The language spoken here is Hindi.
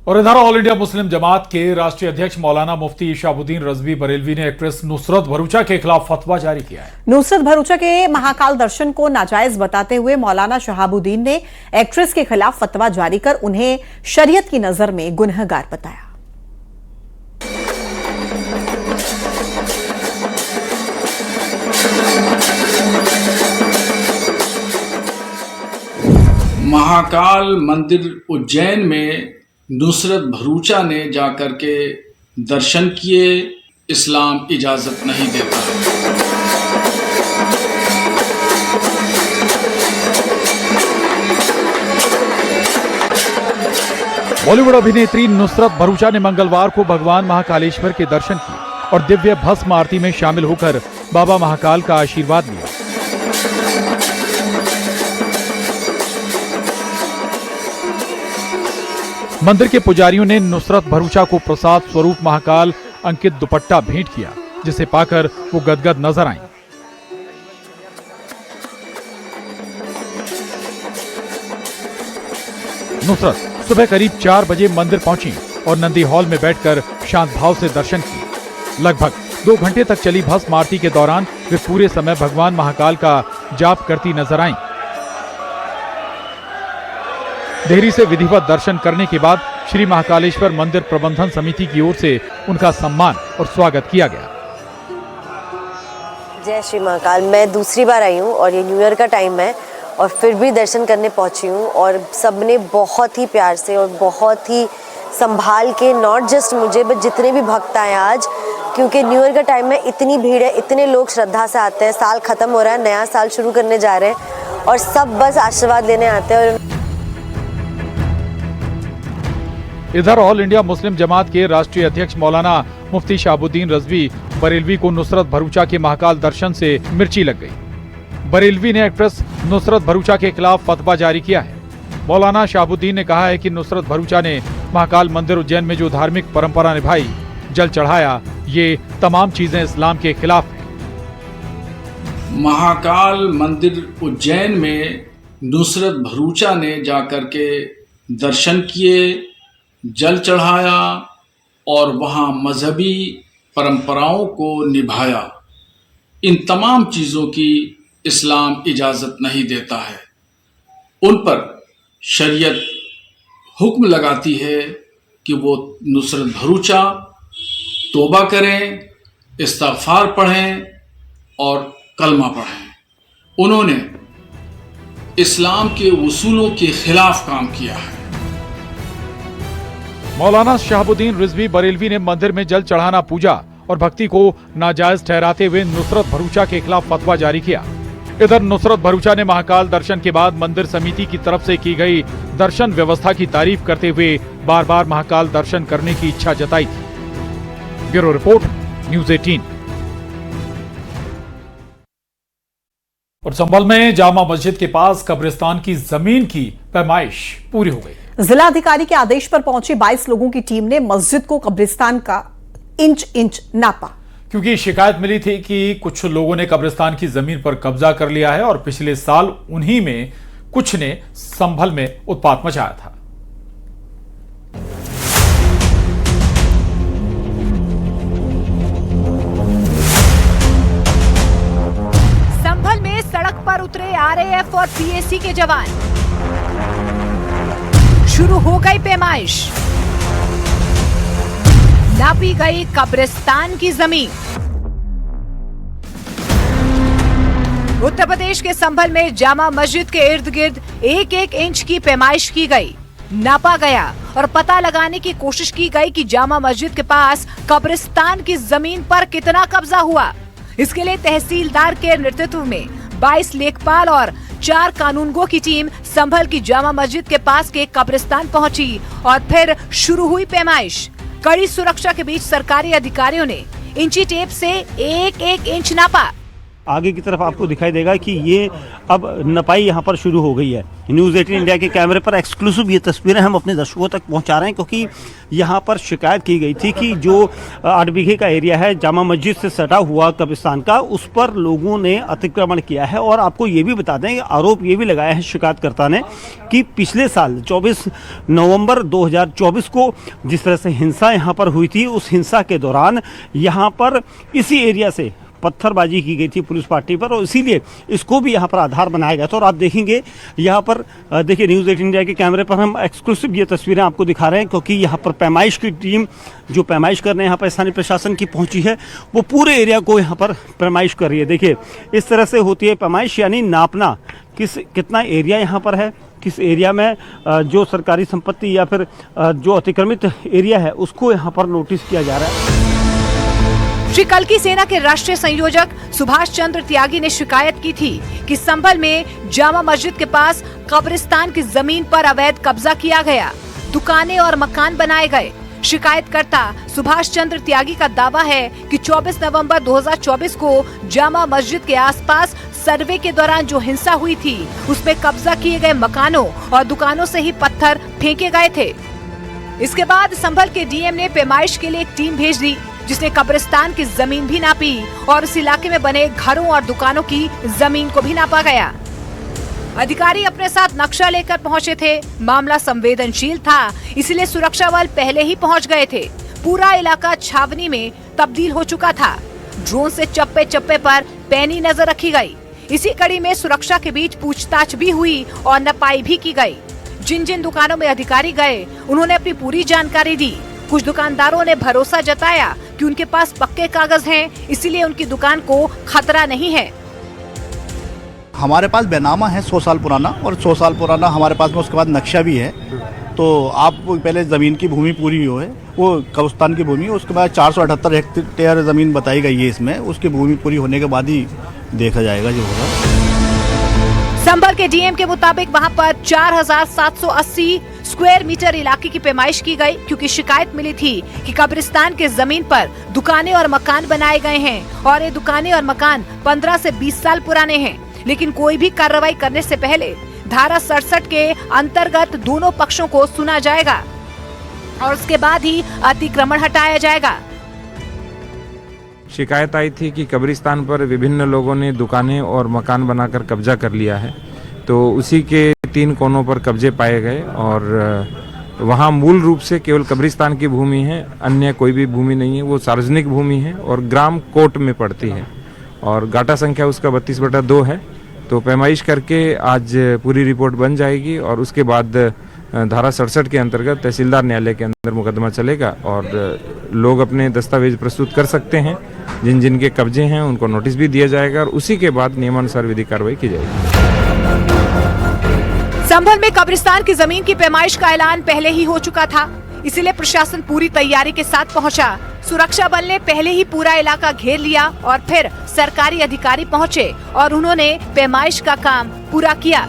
और इधर ऑल इंडिया मुस्लिम जमात के राष्ट्रीय अध्यक्ष मौलाना मुफ्ती शहाबुद्दीन रजवी बरेलवी ने एक्ट्रेस नुसरत भरूचा के खिलाफ फतवा जारी किया है। नुसरत भरूचा के महाकाल दर्शन को नाजायज बताते हुए मौलाना शहाबुद्दीन ने एक्ट्रेस के खिलाफ फतवा जारी कर उन्हें शरीयत की नजर में गुनहगार बताया। महाकाल मंदिर उज्जैन में नुसरत भरूचा ने जाकर के दर्शन किए। इस्लाम इजाज़त नहीं देता है। बॉलीवुड अभिनेत्री नुसरत भरूचा ने मंगलवार को भगवान महाकालेश्वर के दर्शन किए और दिव्य भस्म आरती में शामिल होकर बाबा महाकाल का आशीर्वाद लिया। मंदिर के पुजारियों ने नुसरत भरूचा को प्रसाद स्वरूप महाकाल अंकित दुपट्टा भेंट किया, जिसे पाकर वो गदगद नजर आईं। नुसरत सुबह करीब 4 बजे मंदिर पहुंची और नंदी हॉल में बैठकर शांत भाव से दर्शन किए। लगभग 2 घंटे तक चली भस्म आरती के दौरान वे पूरे समय भगवान महाकाल का जाप करती नजर आईं। देहरी से विधिवत दर्शन करने के बाद श्री महाकालेश्वर मंदिर प्रबंधन समिति की ओर से उनका सम्मान और स्वागत किया गया। जय श्री महाकाल। मैं दूसरी बार आई हूँ और ये न्यू ईयर का टाइम है और फिर भी दर्शन करने पहुंची हूँ और सबने बहुत ही प्यार से और बहुत ही संभाल के, नॉट जस्ट मुझे बट जितने भी भक्त आए आज, क्योंकि न्यू ईयर का टाइम में इतनी भीड़ है, इतने लोग श्रद्धा से आते हैं। साल खत्म हो रहा है, नया साल शुरू करने जा रहे हैं और सब बस आशीर्वाद लेने आते हैं। और इधर ऑल इंडिया मुस्लिम जमात के राष्ट्रीय अध्यक्ष मौलाना मुफ्ती शहाबुद्दीन रजवी बरेलवी को नुसरत भरूचा के महाकाल दर्शन से मिर्ची लग गई। बरेलवी ने एक्ट्रेस नुसरत भरूचा के खिलाफ फतवा जारी किया है। मौलाना शहाबुद्दीन ने कहा है कि नुसरत भरूचा ने महाकाल मंदिर उज्जैन में जो धार्मिक परंपरा निभाई, जल चढ़ाया, ये तमाम चीजें इस्लाम के खिलाफ है। महाकाल मंदिर उज्जैन में नुसरत भरूचा ने जाकर के दर्शन किए, जल चढ़ाया और वहाँ मजहबी परंपराओं को निभाया। इन तमाम चीज़ों की इस्लाम इजाज़त नहीं देता है। उन पर शरीयत हुक्म लगाती है कि वो नुसरत भरूचा तौबा करें, इस्तिग़फ़ार पढ़ें और कलमा पढ़ें। उन्होंने इस्लाम के उसूलों के खिलाफ काम किया है। मौलाना शहाबुद्दीन रिजवी बरेलवी ने मंदिर में जल चढ़ाना, पूजा और भक्ति को नाजायज ठहराते हुए नुसरत भरूचा के खिलाफ फतवा जारी किया। इधर नुसरत भरूचा ने महाकाल दर्शन के बाद मंदिर समिति की तरफ से की गई दर्शन व्यवस्था की तारीफ करते हुए बार बार महाकाल दर्शन करने की इच्छा जताई थी। Bureau report, news 18। और संभल में जामा मस्जिद के पास कब्रिस्तान की जमीन की पैमाइश पूरी हो गई। जिला अधिकारी के आदेश पर पहुंची 22 लोगों की टीम ने मस्जिद को कब्रिस्तान का इंच नापा, क्योंकि शिकायत मिली थी कि कुछ लोगों ने कब्रिस्तान की जमीन पर कब्जा कर लिया है और पिछले साल उन्हीं में कुछ ने संभल में उत्पात मचाया था। संभल में सड़क पर उतरे आरएएफ और पीएसी के जवान। शुरू हो गई पैमाइश, नापी गई कब्रिस्तान की जमीन। उत्तर प्रदेश के संभल में जामा मस्जिद के इर्द गिर्द 1-1 इंच की पैमाइश की गई, नापा गया और पता लगाने की कोशिश की गई कि जामा मस्जिद के पास कब्रिस्तान की जमीन पर कितना कब्जा हुआ। इसके लिए तहसीलदार के नेतृत्व में 22 लेखपाल और 4 कानूनगो की टीम संभल की जामा मस्जिद के पास के कब्रिस्तान पहुंची और फिर शुरू हुई पैमाइश। कड़ी सुरक्षा के बीच सरकारी अधिकारियों ने इंची टेप से 1-1 इंच नापा। आगे की तरफ आपको दिखाई देगा कि ये अब नपाई यहाँ पर शुरू हो गई है। न्यूज़ 18 इंडिया के कैमरे पर एक्सक्लूसिव ये तस्वीरें हम अपने दर्शकों तक पहुँचा रहे हैं, क्योंकि यहाँ पर शिकायत की गई थी कि जो 8 बीघे का एरिया है जामा मस्जिद से सटा हुआ कब्रिस्तान का, उस पर लोगों ने अतिक्रमण किया है। और आपको ये भी बता दें, आरोप ये भी लगाया है शिकायतकर्ता ने कि पिछले साल 24 नवंबर 2024 को जिस तरह से हिंसा यहाँ पर हुई थी, उस हिंसा के दौरान यहाँ पर इसी एरिया से पत्थरबाजी की गई थी पुलिस पार्टी पर, और इसीलिए इसको भी यहाँ पर आधार बनाया गया था। और आप देखेंगे यहाँ पर, देखिए न्यूज़ 18 इंडिया के कैमरे पर हम एक्सक्लूसिव ये तस्वीरें आपको दिखा रहे हैं, क्योंकि यहाँ पर पैमाइश की टीम जो पैमाइश करने यहाँ पर स्थानीय प्रशासन की पहुँची है, वो पूरे एरिया को यहाँ पर पैमाइश कर रही है। देखिए इस तरह से होती है पैमाइश, यानी नापना कितना एरिया यहाँ पर है, किस एरिया में जो सरकारी संपत्ति या फिर जो अतिक्रमित एरिया है उसको यहाँ पर नोटिस किया जा रहा है। श्री कल्की सेना के राष्ट्रीय संयोजक सुभाष चंद्र त्यागी ने शिकायत की थी कि संभल में जामा मस्जिद के पास कब्रिस्तान की जमीन पर अवैध कब्जा किया गया, दुकानें और मकान बनाए गए। शिकायतकर्ता सुभाष चंद्र त्यागी का दावा है कि 24 नवंबर 2024 को जामा मस्जिद के आसपास सर्वे के दौरान जो हिंसा हुई थी, उसमें कब्जा किए गए मकानों और दुकानों से ही पत्थर फेंके गए थे। इसके बाद संभल के डीएम ने पैमाइश के लिए एक टीम भेज दी, जिसने कब्रिस्तान की जमीन भी नापी और इस इलाके में बने घरों और दुकानों की जमीन को भी नापा गया। अधिकारी अपने साथ नक्शा लेकर पहुंचे थे। मामला संवेदनशील था, इसलिए सुरक्षा बल पहले ही पहुंच गए थे। पूरा इलाका छावनी में तब्दील हो चुका था। ड्रोन से चप्पे चप्पे पर पैनी नजर रखी गई। इसी कड़ी में सुरक्षा के बीच पूछताछ भी हुई और नपाई भी की गई। जिन जिन दुकानों में अधिकारी गए, उन्होंने अपनी पूरी जानकारी दी। कुछ दुकानदारों ने भरोसा जताया कि उनके पास पक्के कागज हैं, इसलिए उनकी दुकान को खतरा नहीं है। हमारे पास बैनामा है 100 साल पुराना, और 100 साल पुराना हमारे पास में उसके बाद नक्शा भी है। तो आप पहले ज़मीन की भूमि पूरी हो है, वो कब्रिस्तान की भूमि, उसके बाद 478 हेक्टेयर ज़मीन बताई गई है इसमें। उसकी भूमि पूरी होने के बाद ही देखा जाएगा जो होगा। संभल के डीएम के मुताबिक वहां पर 4780 स्क्वायर मीटर इलाके की पैमाइश की गई, क्योंकि शिकायत मिली थी कि कब्रिस्तान के जमीन पर दुकानें और मकान बनाए गए हैं और ये दुकानें और मकान 15 से 20 साल पुराने हैं। लेकिन कोई भी कार्रवाई करने से पहले धारा 67 के अंतर्गत दोनों पक्षों को सुना जाएगा और उसके बाद ही अतिक्रमण हटाया जाएगा। शिकायत आई थी कि कब्रिस्तान पर विभिन्न लोगों ने दुकानें और मकान बनाकर कब्जा कर लिया है, तो उसी के 3 कोनों पर कब्जे पाए गए और वहाँ मूल रूप से केवल कब्रिस्तान की भूमि है, अन्य कोई भी भूमि नहीं है। वो सार्वजनिक भूमि है और ग्राम कोट में पड़ती है और गाटा संख्या उसका 32/2 है। तो पैमाइश करके आज पूरी रिपोर्ट बन जाएगी और उसके बाद धारा 67 के अंतर्गत तहसीलदार न्यायालय के अंदर मुकदमा चलेगा और लोग अपने दस्तावेज प्रस्तुत कर सकते हैं। जिन जिन के कब्जे हैं उनको नोटिस भी दिया जाएगा और उसी के बाद नियमानुसार विधिक कार्रवाई की जाएगी। संभल में कब्रिस्तान की जमीन की पैमाइश का ऐलान पहले ही हो चुका था, इसलिए प्रशासन पूरी तैयारी के साथ पहुंचा। सुरक्षा बल ने पहले ही पूरा इलाका घेर लिया और फिर सरकारी अधिकारी पहुंचे और उन्होंने पैमाइश का काम पूरा किया।